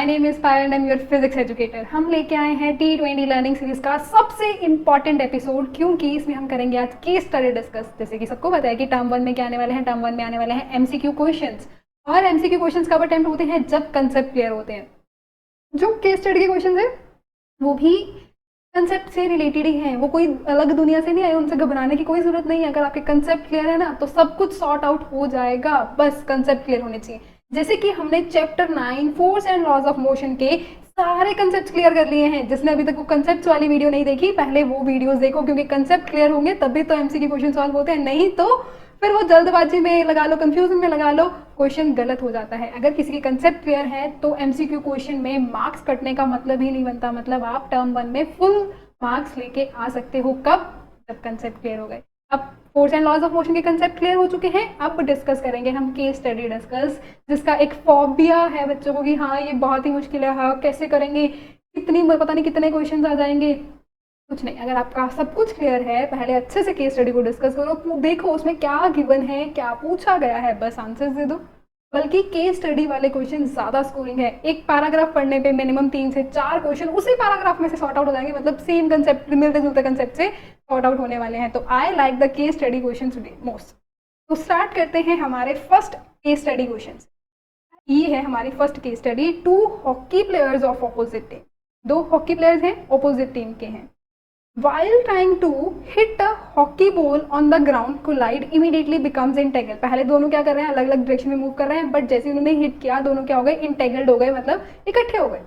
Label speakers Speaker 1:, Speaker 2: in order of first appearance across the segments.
Speaker 1: Name is Payal and I am your physics educator. हम लेके आए हैं T20 लर्निंग सीरीज का सबसे इंपॉर्टेंट एपिसोड, क्योंकि इसमें हम करेंगे आज केस स्टडी डिस्कस। जैसे कि सबको पता है कि टर्म 1 में क्या आने वाले हैं, टर्म 1 में आने वाले हैं एमसीक्यू क्वेश्चंस। और एमसीक्यू क्वेश्चंस कब अटेम्प्ट होते हैं? जब कंसेप्ट क्लियर होते हैं। जो केस स्टडी के क्वेश्चन है वो भी कंसेप्ट से रिलेटेड ही हैं, वो कोई अलग दुनिया से नहीं आए, उनसे घबराने की कोई जरूरत नहीं है। अगर आपके कंसेप्ट क्लियर है ना तो सब कुछ सॉर्ट आउट हो जाएगा, बस कंसेप्ट क्लियर होने चाहिए। जैसे कि हमने chapter 9 force and laws of motion के सारे कंसेप्ट क्लियर कर लिए हैं। जिसने अभी तक वो कंसेप्ट वाली वीडियो नहीं देखी, पहले वो वीडियोस देखो, क्योंकि कंसेप्ट क्लियर होंगे तभी तो एमसीक्यू क्वेश्चन सॉल्व होते हैं, नहीं तो फिर वो जल्दबाजी में लगा लो, कंफ्यूजन में लगा लो, क्वेश्चन गलत हो जाता है। अगर किसी के कंसेप्ट क्लियर है तो एमसीक्यू क्वेश्चन में मार्क्स कटने का मतलब ही नहीं बनता। मतलब आप टर्म 1 में फुल मार्क्स लेके आ सकते हो। कब? जब कंसेप्ट क्लियर हो गए। अब force and laws of motion के कंसेप्ट क्लियर हो चुके हैं, अब डिस्कस करेंगे हम केस स्टडी डिस्कस, जिसका एक फोबिया है बच्चों को कि हाँ ये बहुत ही मुश्किल है, हाँ कैसे करेंगे, कितनी पता नहीं कितने क्वेश्चन आ जाएंगे। कुछ नहीं, अगर आपका सब कुछ क्लियर है, पहले अच्छे से केस स्टडी को डिस्कस करो, देखो उसमें क्या गिवन है, क्या पूछा गया है, बस आंसर्स दे दो। बल्कि केस स्टडी वाले क्वेश्चन ज्यादा स्कोरिंग है। एक पैराग्राफ पढ़ने पे मिनिमम 3 से 4 क्वेश्चन उसी पैराग्राफ में से सॉर्ट आउट हो जाएंगे। मतलब सेम कंसेप्ट, मिलते जुलते कंसेप्ट से सॉर्ट आउट होने वाले हैं। तो I like the case study question today most. तो स्टार्ट करते हैं हमारे फर्स्ट केस स्टडी क्वेश्चन। ये है हमारी first case study. 2 hockey players of opposite team. 2 hockey players हैं, ऑपोजिट टीम के हैं। While trying to hit a hockey ball on the ground, collide immediately becomes entangled। पहले दोनों क्या कर रहे हैं, अलग अलग डायरेक्शन में मूव कर रहे हैं, बट जैसे उन्होंने हिट किया दोनों क्या हो गए, इंटेगल्ड हो गए, मतलब इकट्ठे हो गए।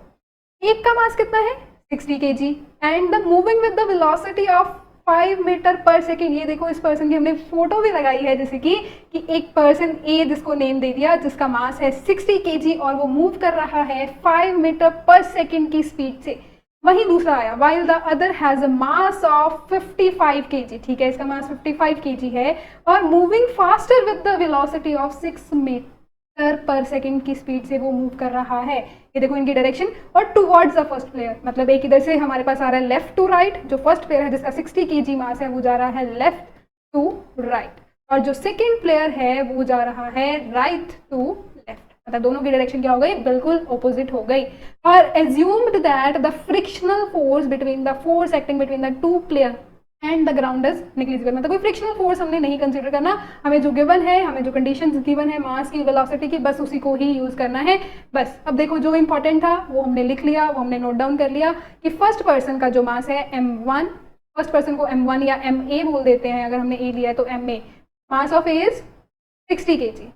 Speaker 1: एक का मास कितना है? 60 kg and the moving with the velocity of 5 metre पर सेकेंड। ये देखो, इस पर्सन की हमने फोटो भी लगाई है, जैसे कि एक पर्सन ए जिसको नेम दे दिया, जिसका मास है 60 kg और वो मूव कर रहा है 5 मीटर पर सेकेंड की स्पीड से। वही दूसरा आया, while the other has a mass of 55 kg। ठीक है, इसका मास 55 kg है और moving faster with the velocity of 6 metre पर सेकेंड की स्पीड से वो मूव कर रहा है। ये देखो इनकी डायरेक्शन, और टुवर्ड्स द फर्स्ट प्लेयर, मतलब एक इधर से हमारे पास आ रहा है लेफ्ट टू राइट। जो फर्स्ट प्लेयर है जिसका 60 kg मास है वो जा रहा है लेफ्ट टू राइट, और जो सेकेंड प्लेयर है वो जा रहा है राइट टू लेफ्ट। मतलब दोनों की डायरेक्शन क्या हो गई, बिल्कुल ऑपोजिट हो गई। और assumed that the frictional force between the force acting between the two player and the ground is negligible। मतलब कोई फ्रिक्शनल फोर्स हमने नहीं कंसीडर करना, हमें जो गिवन है, हमें जो कंडीशंस गिवन है मास की, वेलोसिटी की, बस उसी को ही यूज करना है बस। अब देखो जो इंपॉर्टेंट था वो हमने लिख लिया, वो हमने नोट डाउन कर लिया कि फर्स्ट पर्सन का जो मास है m1, फर्स्ट पर्सन को m1 या ma बोल देते हैं, अगर हमने a लिया है तो ma, mass of a is 60 kg।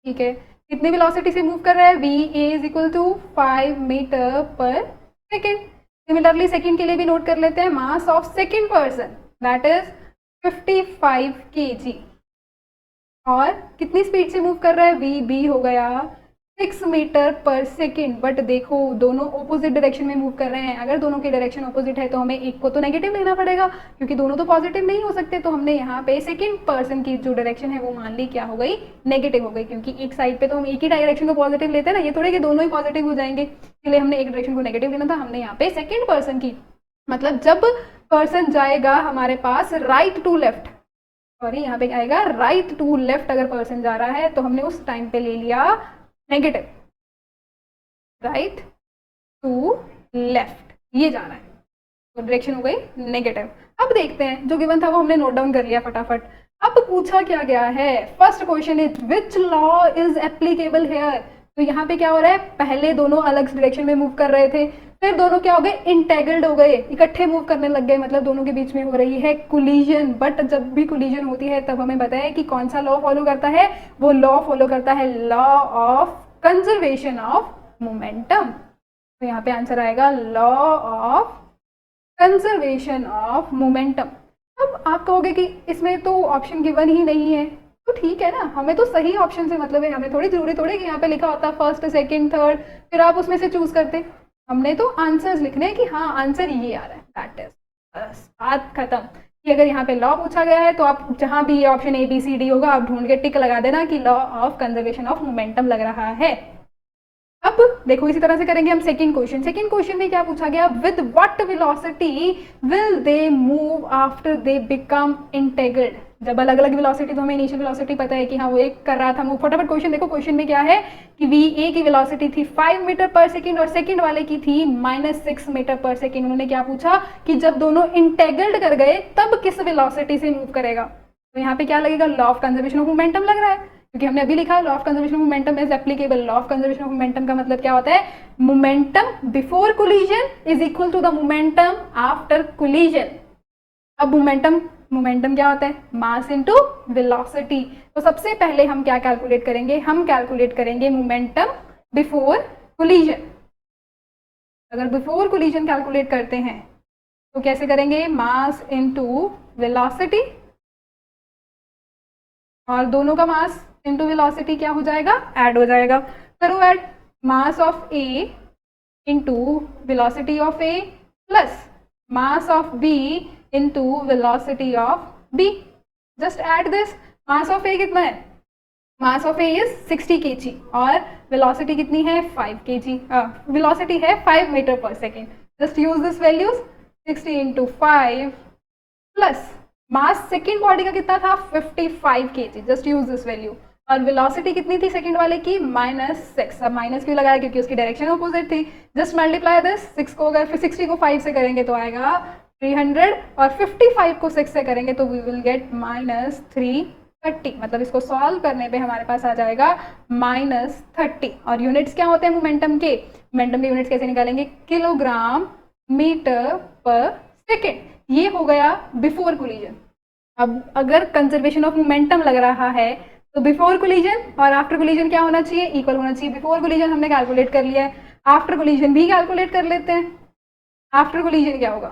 Speaker 1: ठीक है, कितनी वेलोसिटी से मूव कर रहा है, va is equal to 5 metre पर सेकेंड। सिमिलरली सेकेंड के लिए भी नोट कर लेते हैं, mass of second person that is 55 kg और कितनी स्पीड से मूव कर रहा है, vb हो गया 6 मीटर पर सेकेंड। बट देखो दोनों ऑपोजिट डायरेक्शन में मूव कर रहे हैं। अगर दोनों की डायरेक्शन ऑपोजिट है तो हमें एक को तो नेगेटिव लेना पड़ेगा, क्योंकि दोनों तो पॉजिटिव नहीं हो सकते। तो हमने यहाँ पे सेकंड पर्सन की जो डायरेक्शन है वो मान ली क्या हो गई, नेगेटिव हो गई, क्योंकि एक साइड पे तो हम एक ही डायरेक्शन को पॉजिटिव लेते हैं ना, ये थोड़े कि दोनों ही पॉजिटिव हो जाएंगे, इसलिए हमने एक डायरेक्शन को नेगेटिव लेना था। हमने यहाँ पे सेकेंड पर्सन की, मतलब जब पर्सन जाएगा हमारे पास राइट टू लेफ्ट, सॉरी यहाँ पे आएगा राइट टू लेफ्ट, अगर पर्सन जा रहा है तो हमने उस टाइम पे ले लिया नेगेटिव, राइट टू लेफ्ट, ये जा रहा है तो डायरेक्शन हो गई नेगेटिव। अब देखते हैं, जो गिवन था वो हमने नोट डाउन कर लिया फटाफट। अब पूछा क्या गया है, first question is which law is applicable here. तो यहाँ पे क्या हो रहा है, पहले दोनों अलग डायरेक्शन में मूव कर रहे थे, फिर दोनों क्या हो गए, इंटेगल्ड हो गए, इकट्ठे मूव करने लग गए, मतलब दोनों के बीच में हो रही है कोलिजन। बट जब भी कोलिजन होती है तब हमें पता है कि कौन सा लॉ फॉलो करता है, वो लॉ फॉलो करता है law of conservation of momentum. तो यहाँ पे आंसर आएगा law of conservation of momentum. अब आप कहोगे कि इसमें तो ऑप्शन गिवन ही नहीं है, तो ठीक है ना, हमें तो सही ऑप्शन से मतलब है, हमें थोड़ी जरूरी थोड़ी कि यहाँ पे लिखा होता फर्स्ट सेकंड थर्ड फिर आप उसमें से चूज करते। हमने तो आंसर्स लिखने कि हाँ आंसर ये आ रहा है, दैट इज, बस बात खत्म। कि अगर यहाँ पे लॉ पूछा गया है तो आप जहाँ भी ये option A B C D होगा आप ढूंढ के टिक लगा देना कि law of conservation of momentum लग रहा है। अब देखो इसी तरह से करेंगे हम सेकंड क्वेश्चन। सेकंड क्वेश्चन में क्या पूछा गया, with what velocity will they move after they become integral. जब अलग अलग वेलोसिटी, तो हमें इनिशियल वेलोसिटी पता है कि हाँ वो एक कर रहा था मूव। फटाफट क्वेश्चन देखो, क्वेश्चन में क्या है कि VA की वेलोसिटी थी 5 मीटर पर सेकेंड और सेकेंड वाले की थी -6 मीटर पर सेकेंड। उन्होंने क्या पूछा कि जब दोनों इंटेग्रल्ड कर गए तब किस वेलोसिटी से मूव करेगा। तो यहाँ पे क्या लगेगा, law of conservation of momentum लग रहा है, क्योंकि हमने अभी लिखा law of conservation of momentum is applicable. Law of conservation of momentum का मतलब क्या होता है, momentum before collision is equal to the momentum after collision. अब मोमेंटम क्या होता है, मास इनटू वेलोसिटी। तो सबसे पहले हम क्या कैलकुलेट करेंगे, हम कैलकुलेट करेंगे मोमेंटम बिफोर कोलिजन। अगर बिफोर कोलिजन कैलकुलेट करते हैं तो कैसे करेंगे, मास इनटू वेलोसिटी, और दोनों का मास इनटू वेलोसिटी क्या हो जाएगा, ऐड हो जाएगा। करो add, mass of A into velocity of A plus mass of B into velocity of B. Just add this. Mass of A कितना है, mass of A is 60 kg और velocity कितनी है 5 kg, वेलोसिटी है 5 metre पर second. Just use this values, 60 into 5 plus mass second body का कितना था 55 kg, just use this value. और वेलोसिटी कितनी थी सेकेंड वाले की -6। अब माइनस क्यों लगाया, क्योंकि उसकी डायरेक्शन अपोजिट थी। जस्ट मल्टीप्लाई दिस, 6 को अगर फिर 60 को 5 से करेंगे तो आएगा 300 और 55 को 6 से करेंगे तो वी विल गेट -330। मतलब इसको सॉल्व करने पे हमारे पास आ जाएगा -30। और यूनिट्स क्या होते हैं मोमेंटम के, मोमेंटम के यूनिट्स कैसे निकालेंगे, किलोग्राम मीटर पर सेकेंड। ये हो गया बिफोर कोलिजन। अब अगर कंजर्वेशन ऑफ मोमेंटम लग रहा है तो बिफोर कोलिजन और आफ्टर कोलिजन क्या होना चाहिए, इक्वल होना चाहिए। बिफोर कोलिजन हमने कैलकुलेट कर लिया है, आफ्टर कोलिजन भी कैलकुलेट कर लेते हैं। आफ्टर कोलिजन क्या होगा,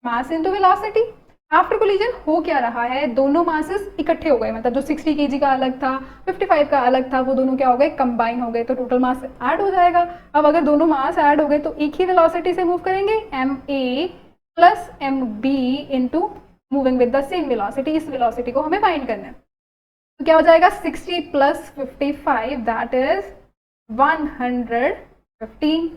Speaker 1: mass into velocity. After collision हो क्या रहा है, दोनों मासेस इकट्ठे हो गए, मतलब जो 60 kg का अलग था 55 का अलग था, वो दोनों क्या हो गए, कंबाइन हो गए, तो टोटल मास ऐड हो जाएगा। अब अगर दोनों मास ऐड हो गए तो एक ही वेलोसिटी से मूव करेंगे, ma plus mb into moving with the same velocity. इस वेलोसिटी को हमें फाइंड करना है, तो क्या हो जाएगा 60 प्लस 55 दैट इज 115।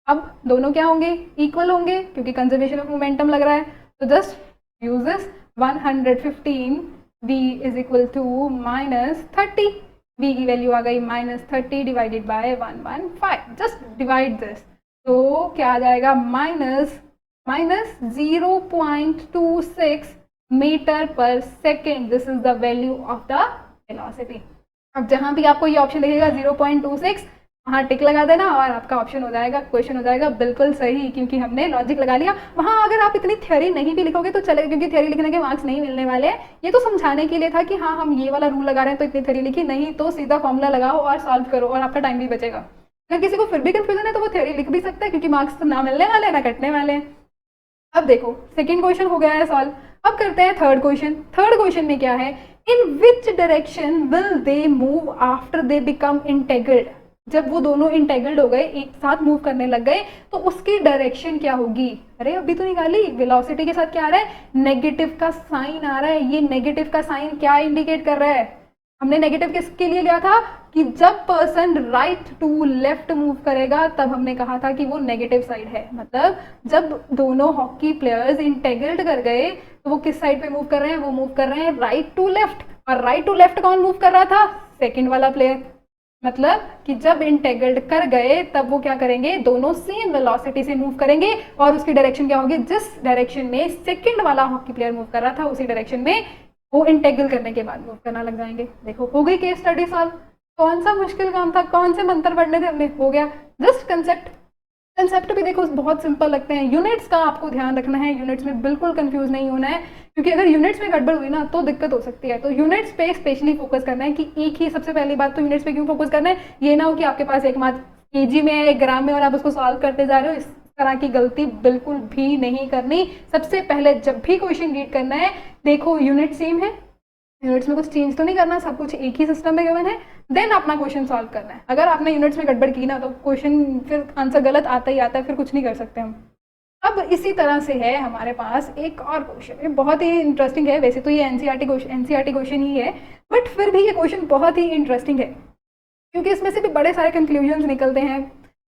Speaker 1: अब दोनों क्या होंगे, इक्वल होंगे, क्योंकि कंजर्वेशन ऑफ मोमेंटम लग रहा है। तो just use this 115 v is equal to -30। v की वैल्यू आ गई -30 divided by 115। Just divide this, तो क्या आ जाएगा -0.26 मीटर पर second. This is the value of the velocity. अब जहां भी आपको ये ऑप्शन दिखेगा 0.26, वहाँ टिक लगा देना और आपका ऑप्शन हो जाएगा, क्वेश्चन हो जाएगा बिल्कुल सही, क्योंकि हमने लॉजिक लगा लिया। वहाँ अगर आप इतनी थ्योरी नहीं भी लिखोगे तो चलेगा, क्योंकि थ्योरी लिखने के मार्क्स नहीं मिलने वाले हैं। ये तो समझाने के लिए था कि हाँ हम ये वाला रूल लगा रहे हैं तो इतनी थ्योरी लिखी, नहीं तो सीधा फॉर्मूला लगाओ और सॉल्व करो और आपका टाइम भी बचेगा। अगर किसी को फिर भी कंफ्यूजन है तो वो थ्योरी लिख भी सकता है, क्योंकि मार्क्स तो ना मिलने वाले हैं ना कटने वाले हैं। अब देखो सेकेंड क्वेश्चन हो गया है सॉल्व। अब करते हैं थर्ड क्वेश्चन। थर्ड क्वेश्चन में क्या है, in which direction will they move after they become integrated. जब वो दोनों इंटेग्रल्ड हो गए, एक साथ मूव करने लग गए, तो उसकी डायरेक्शन क्या होगी। अरे अभी तो निकाली, वेलोसिटी के साथ क्या आ रहा है, नेगेटिव का साइन आ रहा है। ये नेगेटिव का साइन क्या इंडिकेट कर रहा है, हमने नेगेटिव किसके लिए लिया था कि जब person right to left move करेगा तब हमने कहा था कि वो नेगेटिव साइड है। मतलब जब दोनों हॉकी प्लेयर्स इंटेग्रल्ड कर गए तो वो किस साइड पे मूव कर रहे हैं, वो मूव कर रहे हैं राइट टू लेफ्ट। और राइट टू लेफ्ट कौन मूव कर रहा था, सेकेंड वाला प्लेयर। मतलब कि जब इंटेग्रल्ड कर गए तब वो क्या करेंगे, दोनों सेम वेलोसिटी से मूव करेंगे और उसकी डायरेक्शन क्या होगी, जिस डायरेक्शन में सेकंड वाला हॉकी प्लेयर मूव कर रहा था उसी डायरेक्शन में वो इंटेग्रल करने के बाद मूव करना लग जाएंगे। देखो हो गई केस स्टडी सॉल्व। कौन सा मुश्किल काम था, कौन से मंत्र पढ़ने थे हमने, हो गया। जस्ट कंसेप्ट भी देखो बहुत सिंपल लगते हैं। यूनिट्स का आपको ध्यान रखना है, यूनिट्स में बिल्कुल कंफ्यूज नहीं होना है, क्योंकि अगर यूनिट्स में गड़बड़ हुई ना तो दिक्कत हो सकती है। तो यूनिट्स पे स्पेशली फोकस करना है कि एक ही, सबसे पहली बात तो यूनिट्स पे क्यों फोकस करना है, ये ना हो कि आपके पास एक मात्र केजी में है, एक ग्राम में और आप उसको सॉल्व करते जा रहे हो। इस तरह की गलती बिल्कुल भी नहीं करनी। सबसे पहले जब भी क्वेश्चन रीड करना है, देखो यूनिट सेम है, यूनिट्स में कुछ चेंज तो नहीं करना, सब कुछ एक ही सिस्टम में गिवन है, देन अपना क्वेश्चन सॉल्व करना है। अगर आपने यूनिट्स में गड़बड़ की ना तो क्वेश्चन फिर आंसर गलत आता ही आता है, फिर कुछ नहीं कर सकते हम। अब इसी तरह से है हमारे पास एक और क्वेश्चन, ये बहुत ही इंटरेस्टिंग है। वैसे तो ये एनसीईआरटी क्वेश्चन ही है, बट फिर भी ये क्वेश्चन बहुत ही इंटरेस्टिंग है क्योंकि इसमें से भी बड़े सारे कंक्लूजन्स निकलते हैं।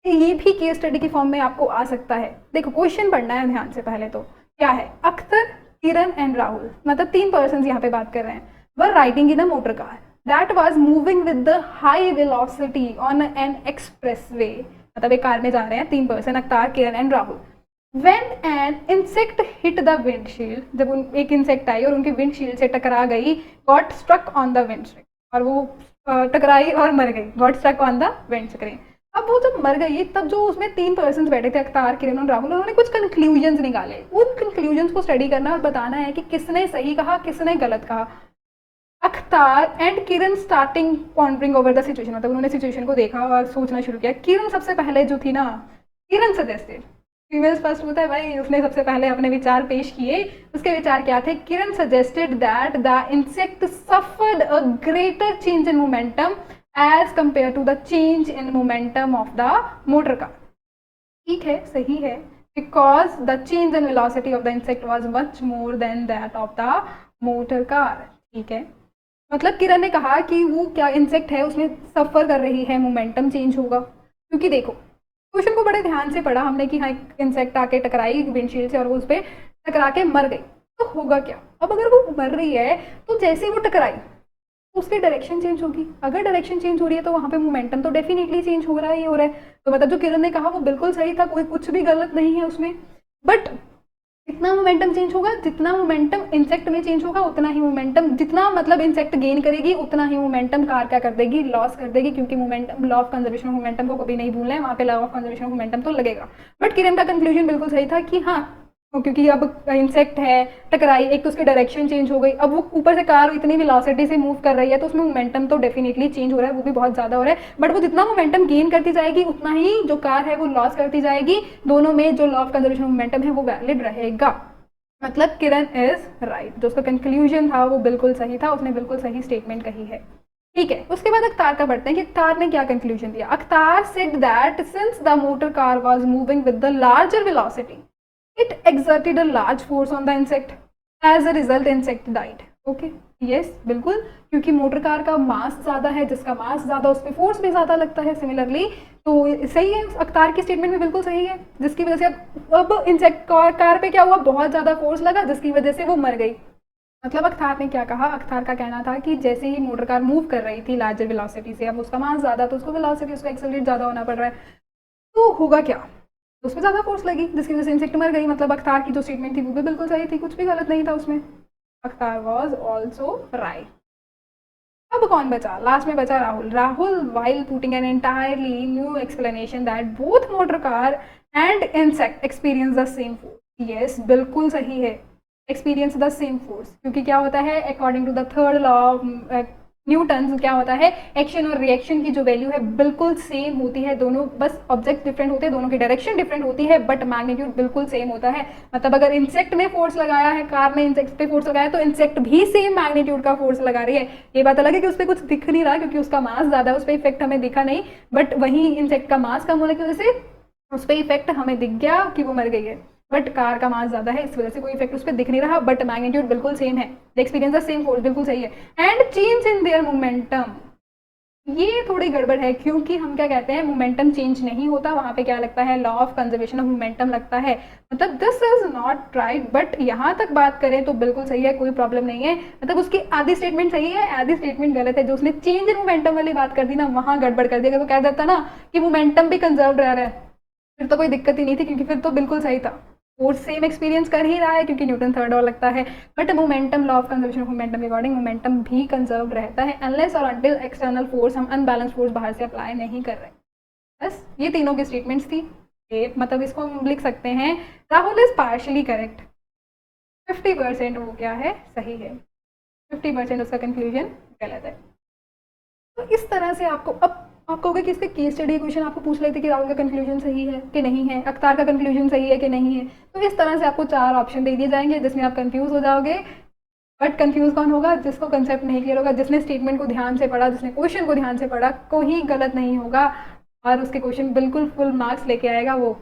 Speaker 1: कि ये भी केस स्टडी की फॉर्म में आपको आ सकता है। देखो क्वेश्चन पढ़ना है ध्यान से, पहले तो क्या है, अख्तर, किरण एंड राहुल, मतलब 3 पर्सन यहाँ पे बात कर रहे हैं, were riding in a motor car that was moving with the high velocity on an expressway. मतलब एक कार में जा रहे हैं 3 person, अख्तार, Kiran and Rahul. When an insect hit the windshield, जब एक इंसेक्ट आई और उनके विंडशील्ड से टकरा गई, got struck on the windscreen, और वो टकराई और मर गई, got struck on the windscreen। अब वो जब मर गई तब जो उसमें 3 पर्सन बैठे थे, अख्तार, किरण और राहुल, उन्होंने कुछ कंक्लूजन्स निकाले। उन कंक्लूजन्स को स्टडी करना और बताना है कि किसने सही कहा, किसने गलत कहा। Akhtar and Kiran starting pondering over the situation, मतलब उन्होंने सिचुएशन को देखा और सोचना शुरू किया। किरण सबसे पहले जो थी ना, किरण सजेस्टेड, फीमेल्स फर्स्ट होता है भाई, उसने सबसे पहले अपने विचार पेश किए। उसके विचार क्या थे? Kiran suggested that the insect suffered a greater change in momentum as compared to the change in momentum of the motor car. ठीक है, सही है, because the change in velocity of the insect was much more than that of the motor car. ठीक है, मतलब किरण ने कहा कि वो क्या इंसेक्ट है उसमें सफर कर रही है, मोमेंटम चेंज होगा। क्योंकि देखो क्वेश्चन को बड़े ध्यान से पढ़ा हमने कि हाँ इंसेक्ट आके टकराई विंडशील्ड से और वो उस पर टकरा के मर गई, तो होगा क्या? अब अगर वो मर रही है तो जैसे ही वो टकराई तो उसकी डायरेक्शन चेंज होगी। अगर डायरेक्शन चेंज हो रही है तो वहाँ पे मोमेंटम तो डेफिनेटली चेंज हो रहा है, ये हो रहा है। तो मतलब जो किरण ने कहा वो बिल्कुल सही था, कोई कुछ भी गलत नहीं है उसमें। बट जितना मोमेंटम चेंज होगा, जितना मोमेंटम इंसेक्ट में चेंज होगा उतना ही मोमेंटम, जितना मतलब इंसेक्ट गेन करेगी उतना ही मोमेंटम कार क्या कर देगी, लॉस कर देगी। क्योंकि momentum, law of conservation of momentum को कभी नहीं भूलना है, वहाँ पे law of conservation of momentum तो लगेगा। बट किरण का कंक्लूजन बिल्कुल सही था कि हाँ क्योंकि अब इंसेक्ट है, टकराई, एक तो उसकी डायरेक्शन चेंज हो गई, अब वो ऊपर से कार इतनी वेलोसिटी से मूव कर रही है तो उसमें मोमेंटम तो डेफिनेटली चेंज हो रहा है, वो भी बहुत ज़्यादा हो रहा है। बट वो जितना मोमेंटम गेन करती जाएगी उतना ही जो कार है वो लॉस करती जाएगी। दोनों में जो law of conservation of momentum है वो वैलिड रहेगा। मतलब किरण इज राइट, जो उसका कंक्लूजन था वो बिल्कुल सही था, उसने बिल्कुल सही स्टेटमेंट कही है। ठीक है, उसके बाद अख्तार का बढ़ते हैं कि अख्तार ने क्या कंक्लूजन दिया। Akhtar said that since the motor car was moving with the larger velocity it exerted a large force on the insect, as a result insect died। Okay, yes बिल्कुल, क्योंकि मोटर कार का मास ज़्यादा है, जिसका मास ज़्यादा उस पर फोर्स भी ज़्यादा लगता है। सिमिलरली तो सही है, अख्तार की स्टेटमेंट में बिल्कुल सही है, जिसकी वजह से अब इंसेक्ट कार पे क्या हुआ, बहुत ज़्यादा फोर्स लगा जिसकी वजह से वो मर गई। मतलब अख्तार ने क्या कहा, अख्तार का कहना था कि जैसे ही मोटर कार मूव कर रही थी लार्जर वेलोसिटी से, अब उसका मास ज़्यादा तो उसको वेलोसिटी, उसका एक्सेलरेट ज़्यादा होना पड़ रहा है, तो होगा क्या, तो उसमें ज़्यादा फोर्स लगी जिसकी वजह से इंसेक्ट मर गई। मतलब अख्तार की जो स्टेटमेंट थी वो भी बिल्कुल सही थी, कुछ भी गलत नहीं था उसमें। अख्तार वॉज ऑल्सो राइट। अब कौन बचा? लास्ट में बचा Rahul. Rahul while putting an entirely new explanation that both motor car and insect experience the same force. Yes बिल्कुल सही है, एक्सपीरियंस द सेम फोर्स, क्योंकि क्या होता है according to the third law of Newton, क्या होता है एक्शन और रिएक्शन की जो वैल्यू है बिल्कुल सेम होती है। दोनों बस ऑब्जेक्ट डिफरेंट होते हैं, दोनों की डायरेक्शन डिफरेंट होती है, बट मैग्नीट्यूड बिल्कुल सेम होता है। मतलब अगर इंसेक्ट ने फोर्स लगाया है, कार ने इंसेक्ट पे फोर्स लगाया, तो इंसेक्ट भी सेम मैग्नीट्यूड का फोर्स लगा रही है। ये बात अलग है कि उस पर कुछ दिख नहीं रहा क्योंकि उसका मास ज़्यादा है, उस पर इफेक्ट हमें दिखा नहीं, बट वहीं इंसेक्ट का मास कम होने की वजह से उस पर इफेक्ट हमें दिख गया कि वो मर गई है। बट कार का मास ज़्यादा है, इस वजह से कोई इफेक्ट उस पर दिख नहीं रहा, बट मैग्नीट्यूड बिल्कुल सेम है। The experience the same force, बिल्कुल सही है। And change in their momentum, ये थोड़ी गड़बड़ है, क्योंकि हम क्या कहते हैं मोमेंटम चेंज नहीं होता, वहाँ पे क्या लगता है law of conservation of momentum लगता है। मतलब this is not right, but यहाँ तक बात करें तो बिल्कुल सही है, कोई प्रॉब्लम नहीं है। मतलब उसकी आधी स्टेटमेंट सही है, आधी स्टेटमेंट गलत है। जो उसने चेंज इन मोमेंटम वाली बात कर दी ना, वहाँ गड़बड़ कर दी। अगर वो कह देता ना कि मोमेंटम भी कंजर्व रह रहा है फिर तो कोई दिक्कत ही नहीं थी, क्योंकि फिर तो बिल्कुल सही था, और सेम एक्सपीरियंस कर ही रहा है क्योंकि न्यूटन थर्ड लॉ लगता है। But momentum, law of conservation of momentum के अकॉर्डिंग मोमेंटम भी कंजर्व रहता है अनलेस और अंटिल एक्सटर्नल फोर्स, हम अनबैलेंस फोर्स बाहर से अप्लाई नहीं कर रहे। बस ये तीनों की स्टेटमेंट्स थी। मतलब इसको हम लिख सकते हैं राहुल इज पार्शली करेक्ट, 50% वो क्या है, सही है, 50% उसका कंक्लूजन गलत है। तो इस तरह से आपको, अब आप कहोगे कि इसके केस स्टडी क्वेश्चन आपको पूछ लेते कि राहुल का कंक्लूजन सही है कि नहीं है, अख्तार का कंक्लूजन सही है कि नहीं है, तो इस तरह से आपको 4 ऑप्शन दे दिए जाएंगे जिसमें आप कंफ्यूज हो जाओगे। बट कंफ्यूज कौन होगा? जिसको कंसेप्ट नहीं क्लियर होगा, जिसने स्टेटमेंट को ध्यान से पढ़ा, जिसने क्वेश्चन को ध्यान से पढ़ा, कोई गलत नहीं होगा और उसके क्वेश्चन बिल्कुल फुल मार्क्स लेके आएगा वो।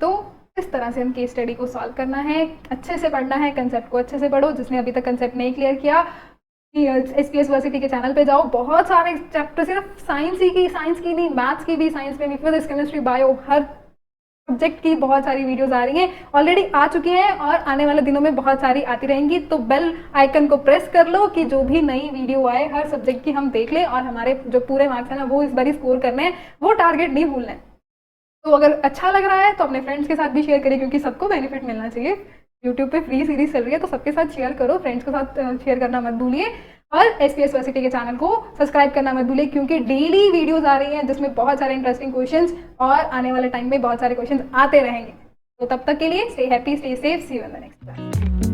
Speaker 1: तो इस तरह से हम केस स्टडी को सॉल्व करना है, अच्छे से पढ़ना है, कंसेप्ट को अच्छे से पढ़ो। जिसने अभी तक कंसेप्ट नहीं क्लियर किया एसपीएस यूनिवर्सिटी के चैनल पे जाओ, बहुत सारे चैप्टर, सिर्फ साइंस की नहीं, मैथ्स की भी, साइंस में भी, फिजिक्स, केमिस्ट्री, बायो, हर सब्जेक्ट की बहुत सारी वीडियोस आ रही हैं, ऑलरेडी आ चुकी हैं और आने वाले दिनों में बहुत सारी आती रहेंगी। तो बेल आइकन को प्रेस कर लो कि जो भी नई वीडियो आए हर सब्जेक्ट की हम देख लें, और हमारे जो पूरे मार्क्स हैं ना वो इस बार स्कोर करने हैं, वो टारगेट नहीं भूलना है। तो अगर अच्छा लग रहा है तो अपने फ्रेंड्स के साथ भी शेयर करें, क्योंकि सबको बेनिफिट मिलना चाहिए। यूट्यूब पे फ्री सीरीज चल रही है तो सबके साथ शेयर करो, फ्रेंड्स के साथ शेयर करना मत भूलिए, और एसपीएस यूनिवर्सिटी के चैनल को सब्सक्राइब करना मत भूलिए, क्योंकि डेली वीडियोस आ रही हैं जिसमें बहुत सारे इंटरेस्टिंग क्वेश्चंस, और आने वाले टाइम में बहुत सारे क्वेश्चंस आते रहेंगे। तो तब तक के लिए stay happy, stay safe, see you in the next class.